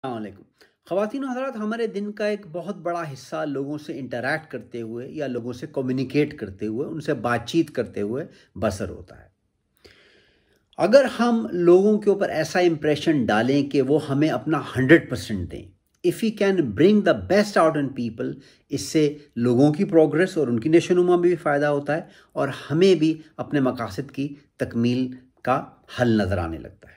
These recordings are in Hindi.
अस्सलामुअलैकुम। ख़वातीन और हज़रात, हमारे दिन का एक बहुत बड़ा हिस्सा लोगों से इंटरैक्ट करते हुए या लोगों से कम्युनिकेट करते हुए, उनसे बातचीत करते हुए बसर होता है। अगर हम लोगों के ऊपर ऐसा इम्प्रेशन डालें कि वो हमें अपना 100% दें, if you can bring the best out in people, इससे लोगों की प्रोग्रेस और उनकी नशोनुमा में भी फ़ायदा होता है और हमें भी अपने मकासद की तकमील का हल नज़र आने लगता है।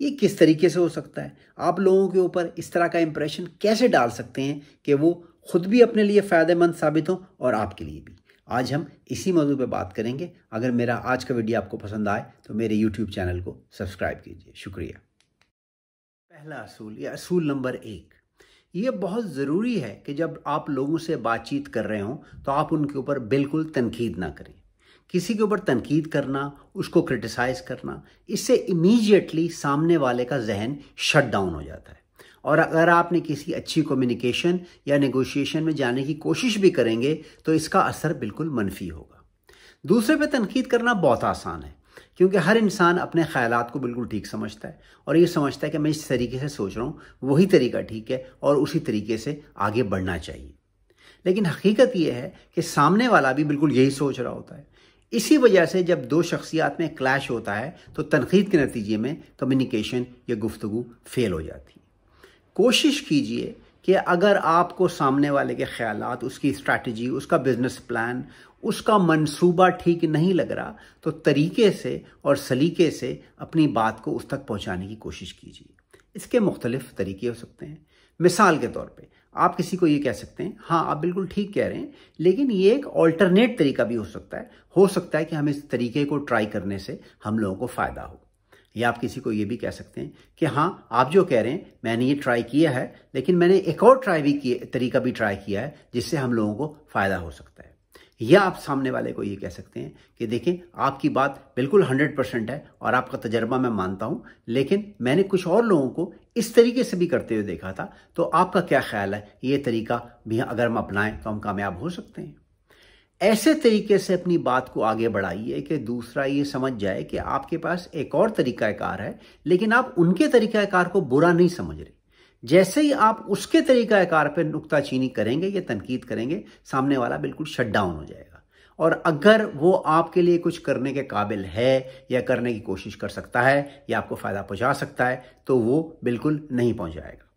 ये किस तरीके से हो सकता है? आप लोगों के ऊपर इस तरह का इम्प्रेशन कैसे डाल सकते हैं कि वो ख़ुद भी अपने लिए फ़ायदेमंद साबित हो और आपके लिए भी? आज हम इसी मौजू पे बात करेंगे। अगर मेरा आज का वीडियो आपको पसंद आए तो मेरे यूट्यूब चैनल को सब्सक्राइब कीजिए। शुक्रिया। पहला असूल या असूल नंबर 1, ये बहुत ज़रूरी है कि जब आप लोगों से बातचीत कर रहे हों तो आप उनके ऊपर बिल्कुल तनकीद ना करें। किसी के ऊपर तनकीद करना, उसको क्रिटिसाइज़ करना, इससे इमीडिएटली सामने वाले का जहन शट डाउन हो जाता है। और अगर आपने किसी अच्छी कम्युनिकेशन या नेगोशिएशन में जाने की कोशिश भी करेंगे तो इसका असर बिल्कुल मनफी होगा। दूसरे पे तनकीद करना बहुत आसान है, क्योंकि हर इंसान अपने ख़यालात को बिल्कुल ठीक समझता है और ये समझता है कि मैं इस तरीके से सोच रहा हूँ, वही तरीका ठीक है और उसी तरीके से आगे बढ़ना चाहिए। लेकिन हकीकत यह है कि सामने वाला भी बिल्कुल यही सोच रहा होता है। इसी वजह से जब दो शख्सियात में क्लैश होता है तो तनकीद के नतीजे में कम्युनिकेशन या गुफ्तगू फेल हो जाती है। कोशिश कीजिए कि अगर आपको सामने वाले के ख़यालात, उसकी स्ट्रैटेजी, उसका बिज़नेस प्लान, उसका मंसूबा ठीक नहीं लग रहा तो तरीके से और सलीके से अपनी बात को उस तक पहुंचाने की कोशिश कीजिए। इसके मुख्तलिफ तरीके हो सकते हैं। मिसाल के तौर पे आप किसी को ये कह सकते हैं, हाँ आप बिल्कुल ठीक कह रहे हैं, लेकिन ये एक ऑल्टरनेट तरीका भी हो सकता है। हो सकता है कि हम इस तरीके को ट्राई करने से हम लोगों को फ़ायदा हो। या आप किसी को ये भी कह सकते हैं कि हाँ आप जो कह रहे हैं मैंने ये ट्राई किया है, लेकिन मैंने एक और तरीका भी ट्राई किया है जिससे हम लोगों को फ़ायदा हो सकता है। या आप सामने वाले को ये कह सकते हैं कि देखें आपकी बात बिल्कुल 100% है और आपका तजर्बा मैं मानता हूँ, लेकिन मैंने कुछ और लोगों को इस तरीके से भी करते हुए देखा था, तो आपका क्या ख्याल है, ये तरीका भी अगर हम अपनाएं तो हम कामयाब हो सकते हैं। ऐसे तरीके से अपनी बात को आगे बढ़ाइए कि दूसरा ये समझ जाए कि आपके पास एक और तरीक़ाकार है, लेकिन आप उनके तरीक़ाकार को बुरा नहीं समझ रहे। जैसे ही आप उसके तरीक़ाकार पर नुक्ताचीनी करेंगे या तनकीद करेंगे, सामने वाला बिल्कुल शट डाउन हो जाएगा। और अगर वो आपके लिए कुछ करने के काबिल है या करने की कोशिश कर सकता है या आपको फ़ायदा पहुंचा सकता है तो वो बिल्कुल नहीं पहुंचाएगा।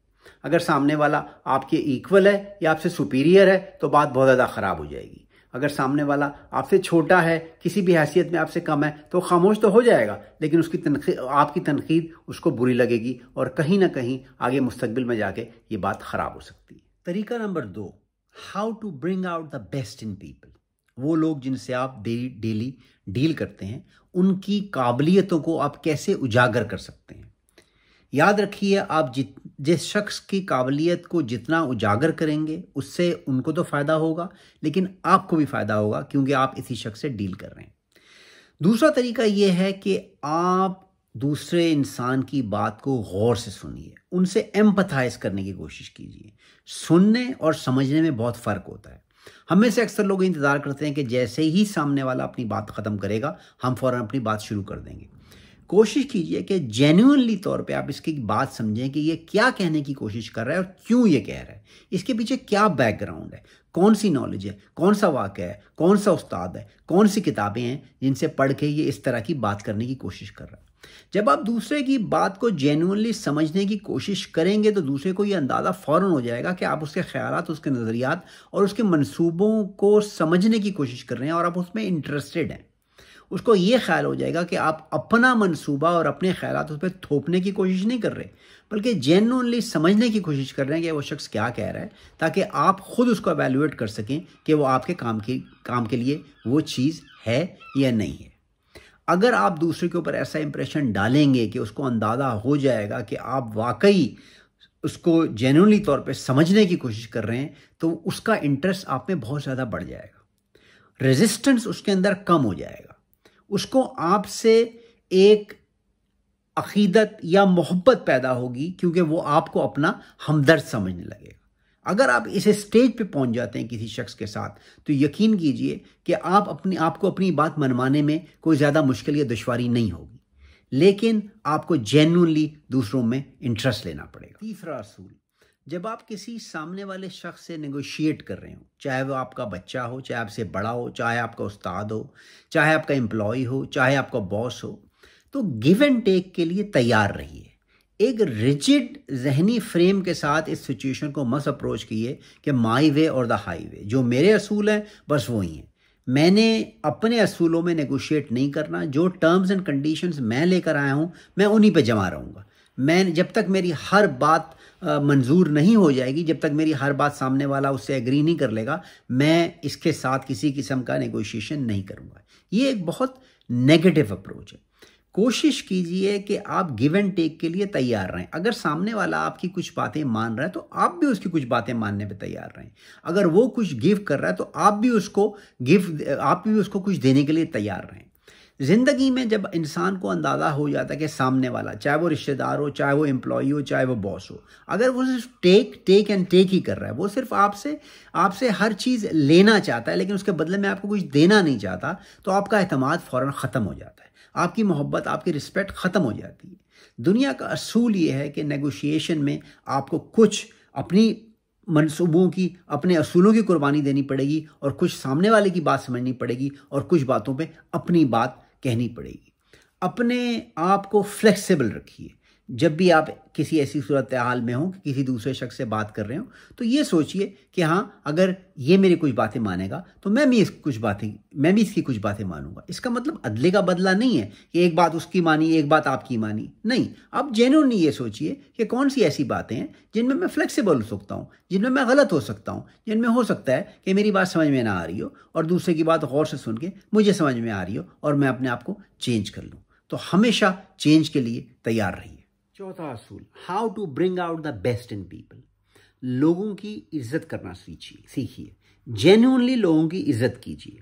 अगर सामने वाला आपके इक्वल है या आपसे सुपीरियर है तो बात बहुत ज़्यादा ख़राब हो जाएगी। अगर सामने वाला आपसे छोटा है, किसी भी हैसियत में आपसे कम है, तो खामोश तो हो जाएगा, लेकिन उसकी आपकी तनकीद उसको बुरी लगेगी और कहीं ना कहीं आगे मुस्तकबिल में जाके ये बात ख़राब हो सकती है। तरीका number 2, how to bring out the best in people. वो लोग जिनसे आप डेली डील करते हैं, उनकी काबिलियतों को आप कैसे उजागर कर सकते हैं। याद रखिए, आप जिस शख्स की काबिलियत को जितना उजागर करेंगे उससे उनको तो फ़ायदा होगा, लेकिन आपको भी फ़ायदा होगा क्योंकि आप इसी शख्स से डील कर रहे हैं। दूसरा तरीका यह है कि आप दूसरे इंसान की बात को गौर से सुनिए, उनसे एम्पथाइज करने की कोशिश कीजिए। सुनने और समझने में बहुत फ़र्क होता है। हम में से अक्सर लोग इंतज़ार करते हैं कि जैसे ही सामने वाला अपनी बात ख़त्म करेगा हम फ़ौरन अपनी बात शुरू कर देंगे। कोशिश कीजिए कि जेन्युइनली तौर पे आप इसकी बात समझें कि ये क्या कहने की कोशिश कर रहा है और क्यों ये कह रहा है, इसके पीछे क्या बैकग्राउंड है, कौन सी नॉलेज है, कौन सा वाक़या है, कौन सा उस्ताद है, कौन सी किताबें हैं जिनसे पढ़ के ये इस तरह की बात करने की कोशिश कर रहा है। जब आप दूसरे की बात को जेन्युइनली समझने की कोशिश करेंगे तो दूसरे को ये अंदाज़ा फ़ौरन हो जाएगा कि आप उसके ख़यालात, उसके नज़रियात और उसके मंसूबों को समझने की कोशिश कर रहे हैं और आप उसमें इंटरेस्टेड हैं। उसको ये ख्याल हो जाएगा कि आप अपना मंसूबा और अपने ख्यालात उस पर थोपने की कोशिश नहीं कर रहे, बल्कि जेन्युइनली समझने की कोशिश कर रहे हैं कि वो शख्स क्या कह रहा है, ताकि आप खुद उसको एवेल्युएट कर सकें कि वो आपके काम के लिए वो चीज़ है या नहीं है। अगर आप दूसरे के ऊपर ऐसा इंप्रेशन डालेंगे कि उसको अंदाज़ा हो जाएगा कि आप वाकई उसको जेन्युइनली तौर पे समझने की कोशिश कर रहे हैं, तो उसका इंटरेस्ट आप में बहुत ज़्यादा बढ़ जाएगा, रेजिस्टेंस उसके अंदर कम हो जाएगा, उसको आपसे एक अकीदत या मोहब्बत पैदा होगी क्योंकि वो आपको अपना हमदर्द समझने लगेगा। अगर आप इस स्टेज पे पहुंच जाते हैं किसी शख्स के साथ तो यकीन कीजिए कि आपको अपनी बात मनवाने में कोई ज़्यादा मुश्किल या दुश्वारी नहीं होगी। लेकिन आपको जेन्युइनली दूसरों में इंटरेस्ट लेना पड़ेगा। तीसरा असूल, जब आप किसी सामने वाले शख्स से नेगोशिएट कर रहे हो, चाहे वो आपका बच्चा हो, चाहे आपसे बड़ा हो, चाहे आपका उस्ताद हो, चाहे आपका एम्प्लॉय हो, चाहे आपका बॉस हो, तो गिव एंड टेक के लिए तैयार रहिए। एक रिजिड जहनी फ्रेम के साथ इस सिचुएशन को मत अप्रोच कीजिए कि माई वे और द हाईवे, जो मेरे असूल हैं बस वही हैं, मैंने अपने असूलों में नेगोशिएट नहीं करना, जो टर्म्स एंड कंडीशंस मैं लेकर आया हूं मैं उन्हीं पे जमा रहूँगा। मैं जब तक मेरी हर बात मंजूर नहीं हो जाएगी, जब तक मेरी हर बात सामने वाला उससे एग्री नहीं कर लेगा, मैं इसके साथ किसी किस्म का नेगोशिएशन नहीं करूँगा। ये एक बहुत नेगेटिव अप्रोच है। कोशिश कीजिए कि आप गिव एंड टेक के लिए तैयार रहें। अगर सामने वाला आपकी कुछ बातें मान रहा है तो आप भी उसकी कुछ बातें मानने पे तैयार रहें। अगर वो कुछ गिव कर रहा है तो आप भी उसको कुछ देने के लिए तैयार रहें। ज़िंदगी में जब इंसान को अंदाज़ा हो जाता है कि सामने वाला, चाहे वो रिश्तेदार हो, चाहे वो एम्प्लॉई हो, चाहे वो बॉस हो, अगर वो सिर्फ टेक एंड टेक ही कर रहा है, वो सिर्फ आपसे हर चीज़ लेना चाहता है लेकिन उसके बदले में आपको कुछ देना नहीं चाहता, तो आपका एतमाद फ़ौरन ख़त्म हो जाता है, आपकी मोहब्बत, आपकी रिस्पेक्ट ख़त्म हो जाती है। दुनिया का असूल ये है कि नेगोशिएशन में आपको कुछ अपनी मनसूबों की, अपने असूलों की कुर्बानी देनी पड़ेगी और कुछ सामने वाले की बात समझनी पड़ेगी और कुछ बातों पे अपनी बात कहनी पड़ेगी। अपने आप को फ्लेक्सिबल रखिए। जब भी आप किसी ऐसी सूरत हाल में हो कि किसी दूसरे शख्स से बात कर रहे हो, तो ये सोचिए कि हाँ, अगर ये मेरी कुछ बातें मानेगा तो मैं भी इसकी कुछ बातें मानूंगा। इसका मतलब अदले का बदला नहीं है कि एक बात उसकी मानी, एक बात आपकी मानी, नहीं। आप जेन्युइनली ये सोचिए कि कौन सी ऐसी बातें हैं जिनमें मैं फ्लेक्सिबल हो सकता हूँ, जिनमें मैं गलत हो सकता हूँ, जिनमें हो सकता है कि मेरी बात समझ में ना आ रही हो और दूसरे की बात गौर से सुन के मुझे समझ में आ रही हो और मैं अपने आप को चेंज कर लूँ। तो हमेशा चेंज के लिए तैयार रहिए। चौथा असूल, how to bring out the best in people. लोगों की इज्जत करना सीखिए। जेन्युइनली लोगों की इज्जत कीजिए।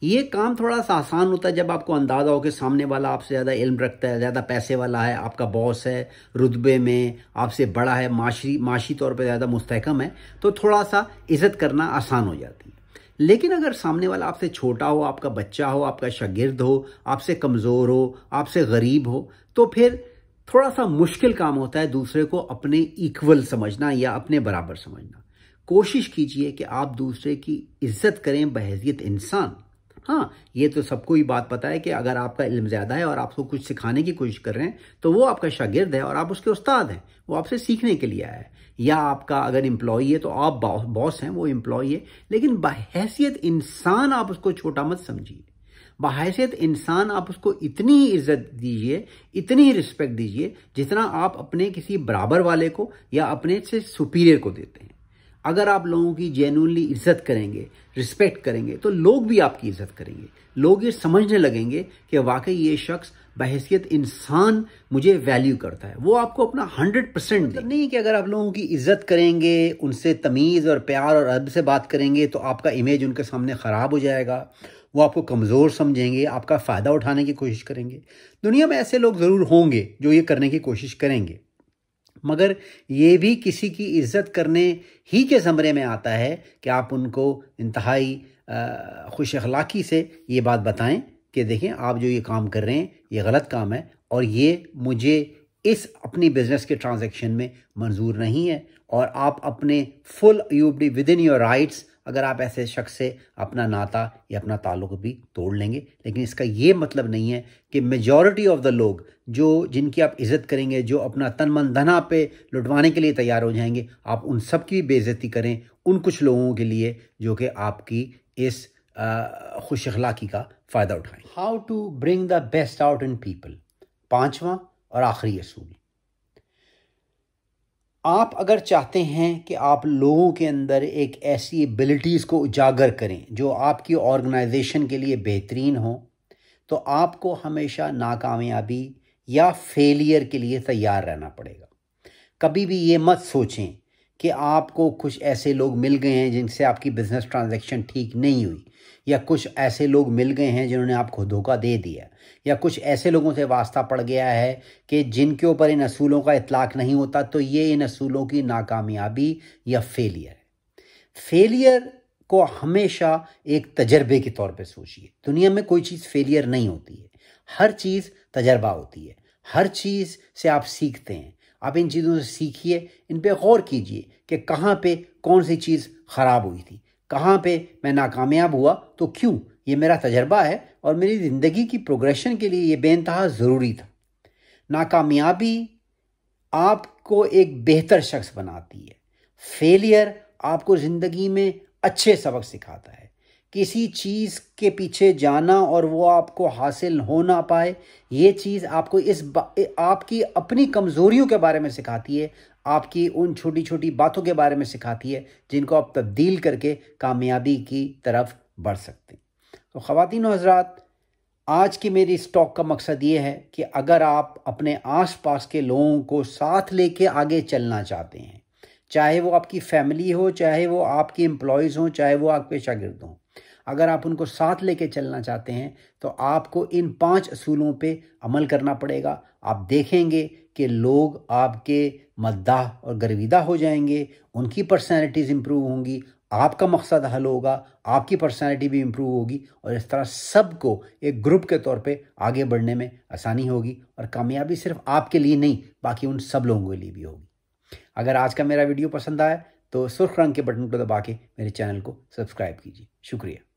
ये काम थोड़ा सा आसान होता है जब आपको अंदाजा हो कि सामने वाला आपसे ज़्यादा इल्म रखता है, ज़्यादा पैसे वाला है, आपका बॉस है, रुतबे में आपसे बड़ा है, माशी तौर पे ज़्यादा मुस्तहकम है, तो थोड़ा सा इज्जत करना आसान हो जाती है। लेकिन अगर सामने वाला आपसे छोटा हो, आपका बच्चा हो, आपका शागिर्द हो, आपसे कमज़ोर हो, आपसे गरीब हो, तो फिर थोड़ा सा मुश्किल काम होता है दूसरे को अपने इक्वल समझना या अपने बराबर समझना। कोशिश कीजिए कि आप दूसरे की इज्जत करें बहैसियत इंसान। हाँ, ये तो सबको ही बात पता है कि अगर आपका इल्म ज़्यादा है और आपको कुछ सिखाने की कोशिश कर रहे हैं तो वो आपका शागिर्द है और आप उसके उस्ताद हैं, वो आपसे सीखने के लिए आया है। या आपका अगर एम्प्लॉई है तो आप बॉस हैं, वो एम्प्लॉई है, लेकिन बहैसियत इंसान आप उसको छोटा मत समझिए। बहैसियत इंसान आप उसको इतनी ही इज्जत दीजिए, इतनी ही रिस्पेक्ट दीजिए जितना आप अपने किसी बराबर वाले को या अपने से सुपीरियर को देते हैं। अगर आप लोगों की जेन्युइनली इज्जत करेंगे, रिस्पेक्ट करेंगे, तो लोग भी आपकी इज्जत करेंगे। लोग ये समझने लगेंगे कि वाकई ये शख्स बहैसियत इंसान मुझे वैल्यू करता है। वो आपको अपना 100% दें। नहीं कि अगर आप लोगों की इज्जत करेंगे, उनसे तमीज़ और प्यार और अदब से बात करेंगे तो आपका इमेज उनके सामने ख़राब हो जाएगा, वो आपको कमज़ोर समझेंगे, आपका फ़ायदा उठाने की कोशिश करेंगे। दुनिया में ऐसे लोग ज़रूर होंगे जो ये करने की कोशिश करेंगे, मगर ये भी किसी की इज्जत करने ही के ज़मरे में आता है कि आप उनको इंतहाई खुश अखलाक़ी से ये बात बताएं कि देखें, आप जो ये काम कर रहे हैं ये गलत काम है और ये मुझे इस अपनी बिज़नेस के ट्रांजैक्शन में मंजूर नहीं है, और आप अपने full you be with in your rights अगर आप ऐसे शख्स से अपना नाता या अपना ताल्लुक़ भी तोड़ लेंगे। लेकिन इसका ये मतलब नहीं है कि मेजॉरिटी ऑफ द लोग जिनकी आप इज़्ज़त करेंगे, जो अपना तन मन धन आप पे लुटवाने के लिए तैयार हो जाएंगे, आप उन सब की बेइज्जती करें उन कुछ लोगों के लिए जो कि आपकी इस खुश अखलाक़ी का फ़ायदा उठाएं। How to bring the best out in people. पाँचवा और आखिरी असूल, आप अगर चाहते हैं कि आप लोगों के अंदर एक ऐसी एबिलिटीज़ को उजागर करें जो आपकी ऑर्गेनाइजेशन के लिए बेहतरीन हो, तो आपको हमेशा नाकामयाबी या फेलियर के लिए तैयार रहना पड़ेगा। कभी भी ये मत सोचें कि आपको कुछ ऐसे लोग मिल गए हैं जिनसे आपकी बिज़नेस ट्रांजैक्शन ठीक नहीं हुई, या कुछ ऐसे लोग मिल गए हैं जिन्होंने आपको धोखा दे दिया, या कुछ ऐसे लोगों से वास्ता पड़ गया है कि जिनके ऊपर इन असूलों का इतलाक़ नहीं होता, तो ये इन असूलों की नाकामयाबी या फेलियर है। फेलियर को हमेशा एक तजर्बे के तौर पे सोचिए। दुनिया में कोई चीज़ फेलियर नहीं होती है, हर चीज़ तजर्बा होती है। हर चीज़ से आप सीखते हैं। आप इन चीज़ों से सीखिए, इन पे गौर कीजिए कि कहाँ पे कौन सी चीज़ ख़राब हुई थी, कहाँ पे मैं नाकामयाब हुआ, तो क्यों। ये मेरा तजर्बा है और मेरी ज़िंदगी की प्रोग्रेशन के लिए ये बेइंतहा ज़रूरी था। नाकामयाबी आपको एक बेहतर शख्स बनाती है। फेलियर आपको ज़िंदगी में अच्छे सबक सिखाता है। किसी चीज़ के पीछे जाना और वो आपको हासिल हो ना पाए, ये चीज़ आपको आपकी अपनी कमज़ोरियों के बारे में सिखाती है, आपकी उन छोटी छोटी बातों के बारे में सिखाती है जिनको आप तब्दील करके कामयाबी की तरफ बढ़ सकते हैं। तो ख़वातीन और हज़रात, आज की मेरी इस टॉक का मकसद ये है कि अगर आप अपने आसपास के लोगों को साथ लेके आगे चलना चाहते हैं, चाहे वो आपकी फैमिली हो, चाहे वो आपकी एम्प्लॉयज़ हों, चाहे वो आपके शागिर्द हों, अगर आप उनको साथ लेके चलना चाहते हैं तो आपको इन 5 असूलों पे अमल करना पड़ेगा। आप देखेंगे कि लोग आपके मद्दाह और गर्विदा हो जाएंगे, उनकी पर्सनैलिटीज़ इम्प्रूव होंगी, आपका मकसद हल होगा, आपकी पर्सनैलिटी भी इम्प्रूव होगी और इस तरह सबको एक ग्रुप के तौर पे आगे बढ़ने में आसानी होगी और कामयाबी सिर्फ आपके लिए नहीं, बाकी उन सब लोगों के लिए भी होगी। अगर आज का मेरा वीडियो पसंद आया तो सुर्ख रंग के बटन को दबा के मेरे चैनल को सब्सक्राइब कीजिए। शुक्रिया।